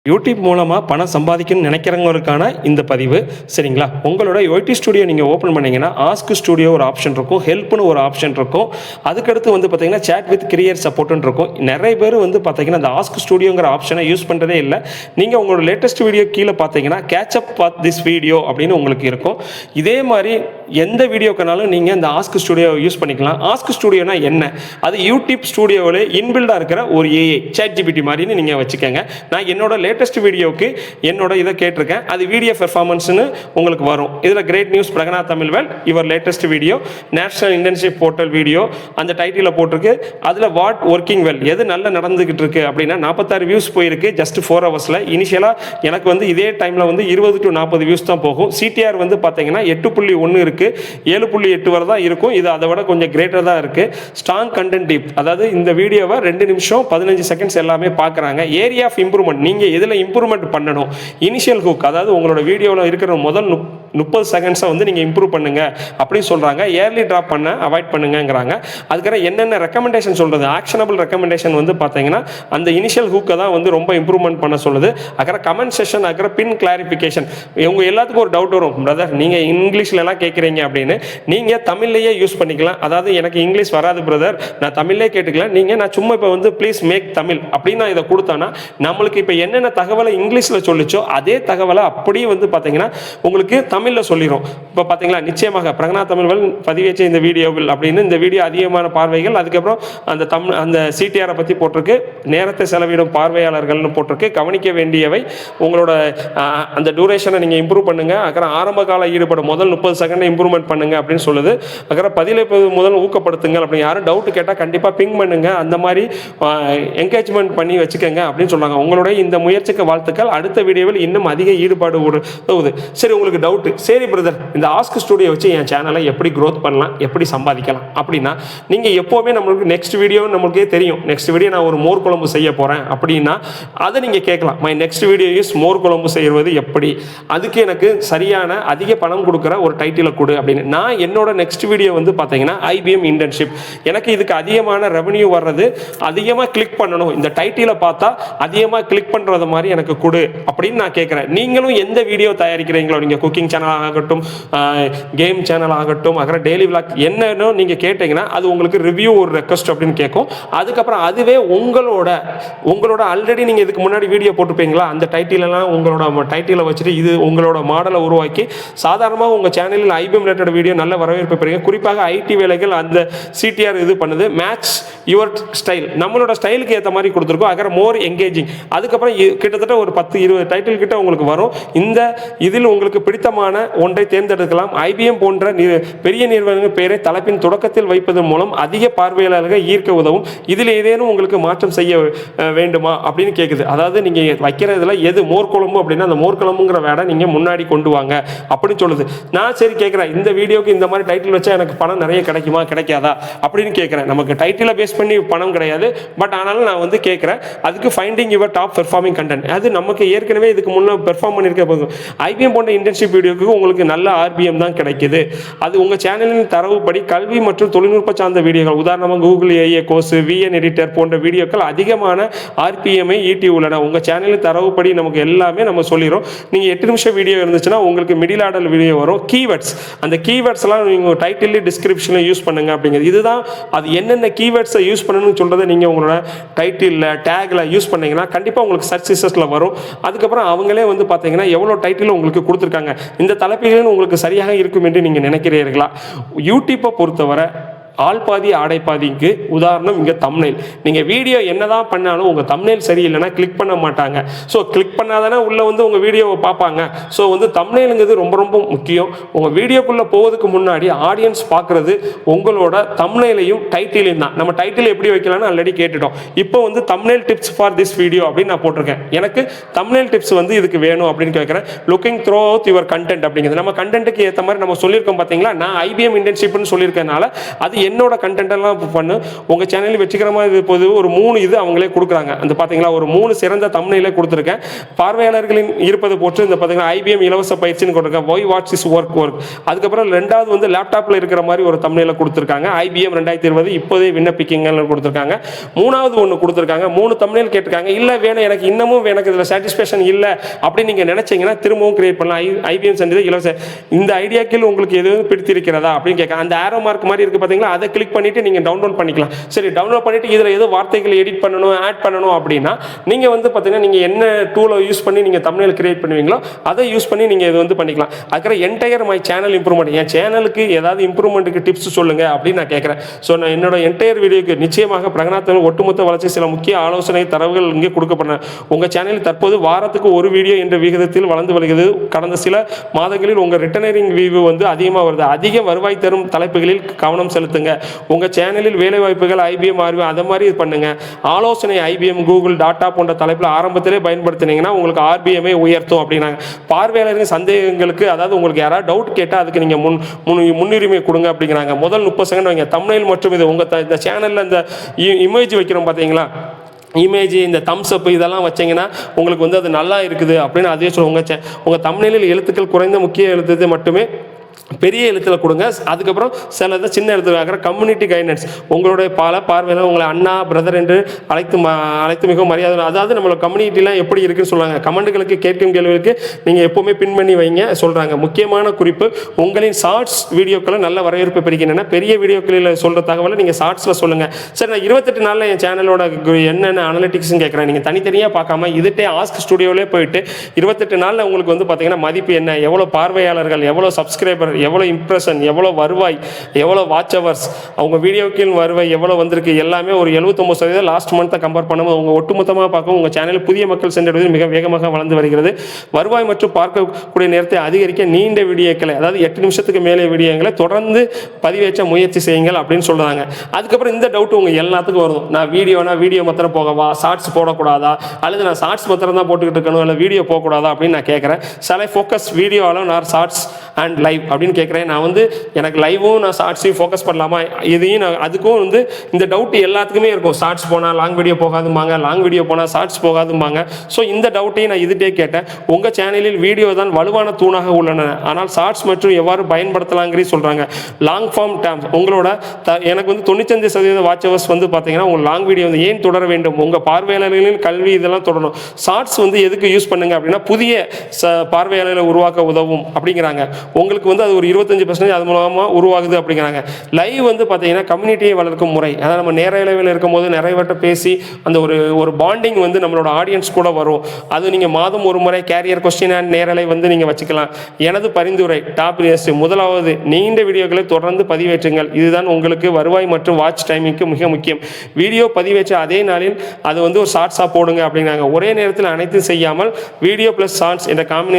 YouTube மூலமாக பணம் சம்பாதிக்கணும்னு நினைக்கிறவங்களுக்கான இந்த பதிவு சரிங்களா. உங்களோட யூடி ஸ்டுடியோ நீங்கள் ஓப்பன் பண்ணிங்கன்னா ஆஸ்க் ஸ்டுடியோ ஒரு ஆப்ஷன் இருக்கும், ஹெல்ப்னு ஒரு ஆப்ஷன் இருக்கும். அதுக்கடுத்து வந்து பார்த்தீங்கன்னா சேட் வித் கிரியர் சப்போர்ட்னு இருக்கும். நிறைய பேர் வந்து பார்த்தீங்கன்னா அந்த ஆஸ்க் ஸ்டுடியோங்கிற ஆப்ஷனை யூஸ் பண்ணுறதே இல்லை. நீங்கள் உங்களோட லேட்டஸ்ட் வீடியோ கீழே பார்த்தீங்கன்னா கேட்சப் பாத் திஸ் வீடியோ அப்படின்னு உங்களுக்கு இருக்கும். இதே மாதிரி எந்த வீடியோக்குனாலும் நீங்கள் இந்த ஆஸ்க் ஸ்டுடியோ யூஸ் பண்ணிக்கலாம். ஆஸ்க் ஸ்டுடியோனா என்ன? அது யூடியூப் ஸ்டுடியோவில் இன்பில்டாக இருக்கிற ஒரு ஏஐ சேட் ஜிபிடி மாதிரின்னு நீங்கள் வச்சுக்கோங்க. நான் என்னோட லேட்டஸ்ட் வீடியோக்கு என்னோட இதை கேட்டிருக்கேன். அது வீடியோ பெர்ஃபார்மன்ஸ்னு உங்களுக்கு வரும். இதில் கிரேட் நியூஸ் பிரகனா Tamilvel your latest video national internship portal video அந்த டைட்டில் போட்டிருக்கு. அதில் வாட் ஒர்க்கிங் வெல் எது நல்லா நடந்துகிட்டு இருக்கு அப்படின்னா 46 வியூஸ் போயிருக்கு ஜஸ்ட் 4 ஹவர்ஸில். இனிஷியலாக எனக்கு வந்து இதே டைமில் வந்து 20 to 40 வியூஸ் தான் போகும். சிடிஆர் வந்து பார்த்தீங்கன்னா 8.1 இருக்குது, 7.8 வரை தான் இருக்கும். இது அதை விட கொஞ்சம் கிரேட்டர் தான் இருக்குது. ஸ்ட்ராங் கண்டென்ட் டிப், அதாவது இந்த வீடியோவை 2 நிமிஷம் 15 செகண்ட்ஸ் எல்லாமே பார்க்குறாங்க. ஏரியா ஆஃப் இம்ப்ரூவ்மெண்ட், நீங்கள் எதில் இம்ப்ரூவ்மெண்ட் பண்ணணும், இனிஷியல் ஹூக், அதாவது உங்களோட வீடியோவில் இருக்கிற முதல் 30 செகண்ட்ஸை வந்து நீங்கள் இம்ப்ரூவ் பண்ணுங்க அப்படின்னு சொல்கிறாங்க. ஏர்லி ட்ராப் பண்ண அவாய்ட் பண்ணுங்கிறாங்க. அதுக்காக என்னென்ன ரெக்கமெண்டேஷன் சொல்கிறது, ஆக்ஷனபிள் ரெக்கமெண்டேஷன் வந்து பார்த்தீங்கன்னா அந்த இனிஷியல் ஹூக்கை தான் வந்து ரொம்ப இம்ப்ரூவ்மெண்ட் பண்ண சொல்லுது. அக்கறை கமெண்ட் செஷன், அக்கறை பின் கிளாரிஃபிகேஷன். இவங்க எல்லாத்துக்கும் ஒரு டவுட் வரும், பிரதர் நீங்கள் இங்கிலீஷ்லலாம் கேட்குறீங்க அப்படின்னு. நீங்கள் தமிழ்லையே யூஸ் பண்ணிக்கலாம். அதாவது எனக்கு இங்கிலீஷ் வராது பிரதர், நான் தமிழ்லேயே கேட்டுக்கலாம். நான் சும்மா இப்போ வந்து ப்ளீஸ் மேக் தமிழ் அப்படின்னு நான் இதை கொடுத்தேன்னா நம்மளுக்கு இப்போ என்னென்ன தகவலை இங்கிலீஷில் சொல்லிச்சோ அதே தகவலை அப்படியே வந்து பார்த்தீங்கன்னா உங்களுக்கு தமிழில் சொல்லிடும். இப்போ பார்த்தீங்களா, நிச்சயமாக பிரகனா தமிழ்வேல் பதிவேற்ற இந்த வீடியோவில் அப்படின்னு இந்த வீடியோ அதிகமான பார்வைகள், அதுக்கப்புறம் அந்த சிடிஆரை பற்றி போட்டிருக்கு, நேரத்தை செலவிடும் பார்வையாளர்கள்னு போட்டிருக்கு. கவனிக்க வேண்டியவை, உங்களோட அந்த டூரேஷனை நீங்கள் இம்ப்ரூவ் பண்ணுங்கள். அப்புறம் ஆரம்ப கால ஈடுபடும் முதல் 30 செகண்டை இம்ப்ரூவ்மெண்ட் பண்ணுங்கள் அப்படின்னு சொல்லுது. அப்புறம் 15 முதல் ஊக்கப்படுத்துங்கள் அப்படின்னு யாரும் டவுட் கேட்டால் கண்டிப்பாக பிங் பண்ணுங்க. அந்த மாதிரி என்கரேஜ்மெண்ட் பண்ணி வச்சுக்கோங்க அப்படின்னு சொல்கிறாங்க. உங்களுடைய இந்த முயற்சிக்கு வாழ்த்துக்கள். அடுத்த வீடியோவில் இன்னும் அதிக ஈடுபாடு உதவுது. சரி, உங்களுக்கு டவுட்டு, சரி பிரதர் இந்த ஆஸ்க் ஸ்டுடியோ வச்சு என் சேனலை எப்படி க்ரோத் பண்ணலாம், எப்படி சம்பாதிக்கலாம் அப்படின்னா, நீங்கள் எப்போவுமே நம்மளுக்கு நெக்ஸ்ட் வீடியோ நம்மளுக்கே தெரியும். நெக்ஸ்ட் வீடியோ நான் ஒரு மோர் குழம்பு செய்ய போகிறேன் அப்படின்னா அதை நீங்கள் கேட்கலாம். My next video is more குழம்பு செய்வது எப்படி, அதுக்கு எனக்கு சரியான அதிக பணம் கொடுக்குற ஒரு டைட்டிலை கொடு அப்படின்னு. நான் என்னோட நெக்ஸ்ட் வீடியோ வந்து பார்த்தீங்கன்னா ஐபிஎம் இன்டர்ன்ஷிப், எனக்கு இதுக்கு அதிகமான ரெவன்யூ வர்றது, அதிகமாக கிளிக் பண்ணணும், இந்த டைட்டிலை பார்த்தா அதிகமாக கிளிக் பண்ணுறது மாதிரி எனக்கு கொடு அப்படின்னு நான் கேட்குறேன். நீங்களும் எந்த வீடியோ தயாரிக்கிறீங்களோ, நீங்கள் குக்கிங் சேனல் ஆகட்டும், கேம் சேனல் ஆகட்டும், அப்புறம் டெய்லி விளாக் என்னன்னு நீங்கள் கேட்டிங்கன்னா அது உங்களுக்கு ரிவ்யூ ஒரு ரெக்வஸ்ட் அப்படின்னு கேட்கும். அதுக்கப்புறம் அதுவே உங்களோட ஆல்ரெடி நீங்கள் இதுக்கு முன்னாடி வீடியோ போட்டுப்பீங்களா, அந்த டைட்டிலெல்லாம் உங்களோட டைட்டிலை வச்சுட்டு இது உங்களோட மாடலை உருவாக்கி சாதாரணமாக உங்கள் சேனலில் ஐபிஎம் ரிலேட்டட் வீடியோ நல்ல வரவேற்பு பெறுங்க. குறிப்பாக ஐடி வேலைகள் அந்த சிடிஆர் இது பண்ணுது. மேட்ச் யுவர் ஸ்டைல், நம்மளோட ஸ்டைலுக்கு ஏற்ற மாதிரி கொடுத்துருக்கோம். அப்புறம் மோர் என்கேஜிங், அதுக்கப்புறம் கிட்டத்தட்ட ஒரு 10-20 டைட்டில் கிட்ட உங்களுக்கு வரும். இதில் உங்களுக்கு பிடித்தமான ஒன்றை தேர்ந்தெடுக்கலாம். ஐபிஎம் போன்ற பெரிய நிறுவனங்கள் பெயரை தலைப்பின் தொடக்கத்தில் வைப்பதன் மூலம் அதிக பார்வையாளர்கள் ஈர்க்க உதவும். இதில் ஏதேனும் உங்களுக்கு மாற்றம் செய்ய வேண்டுமா அப்படின்னு கேட்குது. அதாவது நீங்கள் வைக்கிறதுல எது மோர் குழம்பு அப்படின்னா அந்த மோர் குழம்புங்கிற வேடை நீங்கள் முன்னாடி கொண்டு வாங்க அப்படின்னு சொல்லுது. நான் சரி கேட்குறேன், இந்த வீடியோக்கு இந்த மாதிரி டைட்டில் வச்சா எனக்கு பணம் நிறைய கிடைக்குமா கிடைக்காதா அப்படின்னு கேட்குறேன். நமக்கு டைட்டிலை பேஸ் பண்ணி பணம் கிடையாது, பட் ஆனாலும் நான் வந்து கேட்குறேன். அதுக்கு finding your top performing content, அது நமக்கு ஏற்கனவே இதுக்கு முன்னே பெர்ஃபார்ம் பண்ணியிருக்க போகும். ஐபிஎம் போன்ற இன்டர்ன்ஷிப் வீடியோக்கு உங்களுக்கு நல்ல ஆர்பிஎம் தான் கிடைக்குது. அது உங்கள் சேனலின் தரவுப்படி கல்வி மற்றும் தொழில்நுட்ப சார்ந்த வீடியோக்கள், உதாரணமாக Google AI course, VN editor போன்ற வீடியோக்கள் அதிகமான ஆர்பிஎம்ஐ ஈட்டி உள்ளன. உங்கள் சேனலின் தரவுப்படி நமக்கு எல்லாமே நம்ம சொல்லிடும். நீங்கள் 8 நிமிஷம் வீடியோ இருந்துச்சுன்னா உங்களுக்கு மிடில் ஆர்டர் வீடியோ வரும். கீவேர்ட்ஸ், அந்த கீவேர்ட்ஸ்லாம் நீங்கள் டைட்டில் டிஸ்கிரிப்ஷனில் யூஸ் பண்ணுங்க அப்படிங்கிறது. இதுதான் அது என்னென்ன கீவேர்ட்ஸை யூஸ் பண்ணணும்னு சொல்கிறத நீங்கள் உங்களோட டைட்டிலில் டேகில் யூஸ் பண்ணீங்கன்னா கண்டிப்பாக உங்களுக்கு சர்ச் ரிசல்ட்ஸில் வரும். அதுக்கப்புறம் அவங்களே வந்து பார்த்தீங்கன்னா எவ்வளோ டைட்டில் உங்களுக்கு கொடுத்துருக்காங்க, இந்த தலைப்புகள் உங்களுக்கு சரியாக இருக்கும் என்று நீங்கள் நினைக்கிறீர்களா? யூடியூப்பை பொறுத்தவரை ஆள் பாதி ஆடை பாதிக்கு உதாரணம் இங்கே தம்ப்நெயில். நீங்கள் வீடியோ என்னதான் பண்ணாலும் உங்கள் தம்ப்நெயில் சரியில்லைன்னா கிளிக் பண்ண மாட்டாங்க. ஸோ கிளிக் பண்ணாதானே உள்ளே வந்து உங்கள் வீடியோவை பார்ப்பாங்க. ஸோ வந்து தம்ப்நெயிலுங்கிறது ரொம்ப ரொம்ப முக்கியம். உங்கள் வீடியோக்குள்ளே போவதுக்கு முன்னாடி ஆடியன்ஸ் பார்க்குறது உங்களோட தம்ப்நெயிலையும் டைட்டிலையும் தான். நம்ம டைட்டில் எப்படி வைக்கலாம்னு ஆல்ரெடி கேட்டுட்டோம். இப்போ வந்து thumbnail tips for this video அப்படின்னு நான் போட்டிருக்கேன். எனக்கு தம்ப்நெயில் டிப்ஸ் வந்து இதுக்கு வேணும் அப்படின்னு கேட்குறேன். Looking through out your content அப்படிங்கிறது நம்ம கண்டென்ட்டுக்கு ஏற்ற மாதிரி நம்ம சொல்லியிருக்கோம். பார்த்தீங்களா, நான் ஐபிஎம் இன்டர்ன்ஷிப்னு சொல்லியிருக்கனால அது என்னோட கண்டென்ட் எல்லாம் பண்ணு உங்கள் சேனலில் வெற்றிகரமாக இருப்பது ஒரு 3 இது அவங்களே கொடுக்குறாங்க. அந்த பார்த்தீங்களா ஒரு 3 சிறந்த தம்ப்நெயிலே கொடுத்துருக்கேன். பார்வையாளர்களின் இருப்பது போட்டு இந்த பார்த்தீங்கன்னா IBM இலவச பயிற்சின்னு கொடுத்துருக்கேன். Why what's is work. அதுக்கப்புறம் 2வது வந்து லேப்டாப்பில் இருக்கிற மாதிரி ஒரு தம்ப்நெயில கொடுத்துருக்காங்க. IBM 2020 இப்போதே விண்ணப்பிக்கங்கன்னு கொடுத்துருக்காங்க. 3வது ஒன்று கொடுத்துருக்காங்க. 3 தம்ப்நெயில் கேட்டிருக்காங்க. இல்லை வேணும் எனக்கு இன்னமும் எனக்கு இதில் சாட்டிஸ்ஃபேக்ஷன் இல்லை அப்படின்னு நீங்கள் நினைச்சீங்கன்னா திரும்பவும் கிரியேட் பண்ணலாம். IBM செஞ்சது இலவச. இந்த ஐடியாக்கள் உங்களுக்கு எதுவும் பிடித்திருக்கிறதா அப்படின்னு கேட்க அந்த ஆரோ மார்க் மாதிரி இருக்குது பார்த்தீங்களா, அதை கிளிக் பண்ணிட்டு நீங்கள் டவுன்லோட் பண்ணிக்கலாம். சரி, டவுன்லோட் பண்ணிட்டு இதில் ஏதோ வார்த்தைகள் எடிட் பண்ணணும் ஆட் பண்ணணும் அப்படின்னா நீங்கள் வந்து பார்த்தீங்கன்னா நீங்கள் என்ன டூலை யூஸ் பண்ணி நீங்கள் தம்ப்நெயில் கிரியேட் பண்ணுவீங்களோ அதை யூஸ் பண்ணி நீங்கள் இது வந்து பண்ணிக்கலாம். அதுக்கப்புறம் என்டையர் மை சேனல் இம்ப்ரூவ்மெண்ட், என் சேனலுக்கு ஏதாவது இம்ப்ரூவ்மெண்ட்டுக்கு டிப்ஸ் சொல்லுங்கள் அப்படின்னு நான் கேட்குறேன். ஸோ நான் என்னோட என்டையர் வீடியோக்கு நிச்சயமாக பிரகனாத்தன் ஒட்டுமொத்த வளர்ச்சி சில முக்கிய ஆலோசனை தரவுகள் இங்கே கொடுக்கப்பட்டன. உங்கள் சேனலில் தற்போது வாரத்துக்கு ஒரு வீடியோ என்ற விகிதத்தில் வளர்ந்து வருகிறது. கடந்த சில மாதங்களில் உங்கள் ரிட்டனரிங் வியூ வந்து அதிகமாக வருது. அதிக வருவாய் தரும் தலைப்புகளில் கவனம் செலுத்துங்க. உங்கள் சேனலில் வேலை வாய்ப்புகள் IBM ஆர்வி அதை மாதிரி பண்ணுங்க. ஆலோசனை IBM கூகுள் டாட்டா போன்ற தலைப்பில் ஆரம்பத்திலே பயன்படுத்தினீங்கன்னா உங்களுக்கு RBM உயர்த்தும் அப்படின்னாங்க. பார்வையாளரின் சந்தேகங்களுக்கு அதாவது உங்களுக்கு யாராவது டவுட் கேட்டால் அதுக்கு நீங்கள் முன்னுரிமை கொடுங்க அப்படிங்கிறாங்க. முதல் 30 செகண்ட் வைங்க. தம்ப்நெயில் மற்றும் இது உங்கள் இந்த சேனலில் இந்த இமேஜ் வைக்கிறோம் பார்த்தீங்களா, இமேஜ் இந்த தம்ஸ் அப் இதெல்லாம் வச்சிங்கன்னா உங்களுக்கு வந்து அது நல்லா இருக்குது அப்படின்னு அதே சொல்லுவாங்க. உங்கள் தம்ப்நெயிலில் எழுத்துக்கள் குறைந்த முக்கிய எழுத்து மட்டுமே பெரிய எழுத்தில் கொடுங்க. அதுக்கப்புறம் சிலதை சின்ன எழுத்துல ஆகிற கம்யூனிட்டி கைடன்ஸ், உங்களுடைய பல பார்வையில் உங்களை அண்ணா பிரதர் என்று அழைத்து மிகவும் மரியாதை. அதாவது நம்மளோட கம்யூனிட்டிலாம் எப்படி இருக்குன்னு சொல்லுவாங்க. கமெண்ட்டுகளுக்கு கேட்கும் கேள்விகளுக்கு நீங்கள் எப்போவுமே பின் பண்ணி வைங்க சொல்கிறாங்க. முக்கியமான குறிப்பு, உங்களின் ஷார்ட்ஸ் வீடியோக்களை நல்ல வரவேற்பு பெறுகின்றன. பெரிய வீடியோக்களில் சொல்கிற தகவலை நீங்கள் ஷார்ட்ஸில் சொல்லுங்கள். சரி, நான் 28 நாளில் என் சேனலோட என்னென்ன அனலிட்டிக்ஸ்ன்னு கேட்குறேன். நீங்கள் தனித்தனியாக பார்க்காம இதுட்டே ஆஸ்க் ஸ்டுடியோவிலே போயிட்டு 28 நாளில் உங்களுக்கு வந்து பார்த்தீங்கன்னா மதிப்பு என்ன, எவ்வளோ பார்வையாளர்கள், எவ்வளோ சப்ஸ்கிரைபர், எவ்வளோ இம்ப்ரெஷன், எவ்வளோ வருவாய், எவ்வளோ வாட்ச் ஹவர்ஸ், அவங்க வீடியோக்கு வருவாய் எவ்வளோ வந்திருக்கு, எல்லாமே ஒரு 79% லாஸ்ட் மந்த்தை கம்பேர் பண்ணும்போது உங்கள் ஒட்டுமொத்தமாக பார்க்கும் உங்கள் சேனலில் புதிய மக்கள் சென்றடைவது மிக வேகமாக வளர்ந்து வருகிறது. வருவாய் மற்றும் பார்க்கக்கூடிய நேரத்தை அதிகரிக்க நீண்ட வீடியோக்களை அதாவது 8 நிமிஷத்துக்கு மேலே வீடியோக்களை தொடர்ந்து பதிவேற்ற முயற்சி செய்யுங்கள் அப்படின்னு சொல்கிறாங்க. அதுக்கப்புறம் இந்த டவுட் உங்கள் எல்லாத்துக்கும் வரும். நான் வீடியோ மாத்திரம் போகவா, ஷார்ட்ஸ் போடக்கூடாதா, அல்லது நான் ஷார்ட்ஸ் மாத்திரம் தான் போட்டுக்கிட்டு இருக்கணும், இல்லை வீடியோ போகக்கூடாதா அப்படின்னு நான் கேட்குறேன். சில ஃபோக்கஸ் வீடியோவில் நான் ஷார்ட்ஸ் அண்ட் லைவ் அப்படின்னு கேட்குறேன். நான் வந்து எனக்கு லைவும் நான் ஷார்ட்ஸையும் ஃபோக்கஸ் பண்ணலாமா, இதையும் நான் அதுக்கும் வந்து இந்த டவுட் எல்லாத்துக்குமே இருக்கும். ஷார்ட்ஸ் போனால் லாங் வீடியோ போகாதும்பாங்க, லாங் வீடியோ போனால் ஷார்ட்ஸ் போகாதும்பாங்க. ஸோ இந்த டவுட்டையும் நான் இதுட்டே கேட்டேன். உங்கள் சேனலில் வீடியோ தான் வலுவான தூணாக உள்ளன, ஆனால் ஷார்ட்ஸ் மற்றும் எவ்வாறு பயன்படுத்தலாங்கிறீ சொல்கிறாங்க. லாங் ஃபார்ம் டேம்ஸ் உங்களோட எனக்கு வந்து 95% வாட்ச் ஹவர்ஸ் வந்து பார்த்தீங்கன்னா உங்கள் லாங் வீடியோ வந்து ஏன் தொடர வேண்டும், உங்கள் பார்வையாளர்களின் கல்வி இதெல்லாம் தொடரணும். ஷார்ட்ஸ் வந்து எதுக்கு யூஸ் பண்ணுங்க அப்படின்னா புதிய பார்வையாளர்களை உருவாக்க உதவும் அப்படிங்கிறாங்க. உங்களுக்கு வந்து அது ஒரு 25% அது மூலமாக உருவாகுது அப்படிங்கிறாங்க. லைவ் வந்து பார்த்தீங்கன்னா கம்யூனிட்டியை வளர்க்கும் முறை, அதாவது நம்ம நேரலைவில் இருக்கும்போது நிறையவட்ட பேசி அந்த ஒரு பாண்டிங் வந்து நம்மளோட ஆடியன்ஸ் கூட வரும். அது நீங்கள் மாதம் ஒரு முறை கேரியர் கொஸ்டின் அண்ட் நேரலை வந்து நீங்கள் வச்சுக்கலாம். எனது பரிந்துரை டாப் நியூஸ், முதலாவது நீண்ட வீடியோக்களை தொடர்ந்து பதிவேற்றுங்கள். இதுதான் உங்களுக்கு வருவாய் மற்றும் வாட்ச் டைமிங்க்கு மிக முக்கியம். வீடியோ பதிவேற்ற அதே நாளில் அது வந்து ஒரு ஷார்ட்ஸாக போடுங்க அப்படிங்கிறாங்க. ஒரே நேரத்தில் அனைத்தும் செய்யாமல் வீடியோ ப்ளஸ் ஷார்ட்ஸ் என்ற காம்பினேஷன்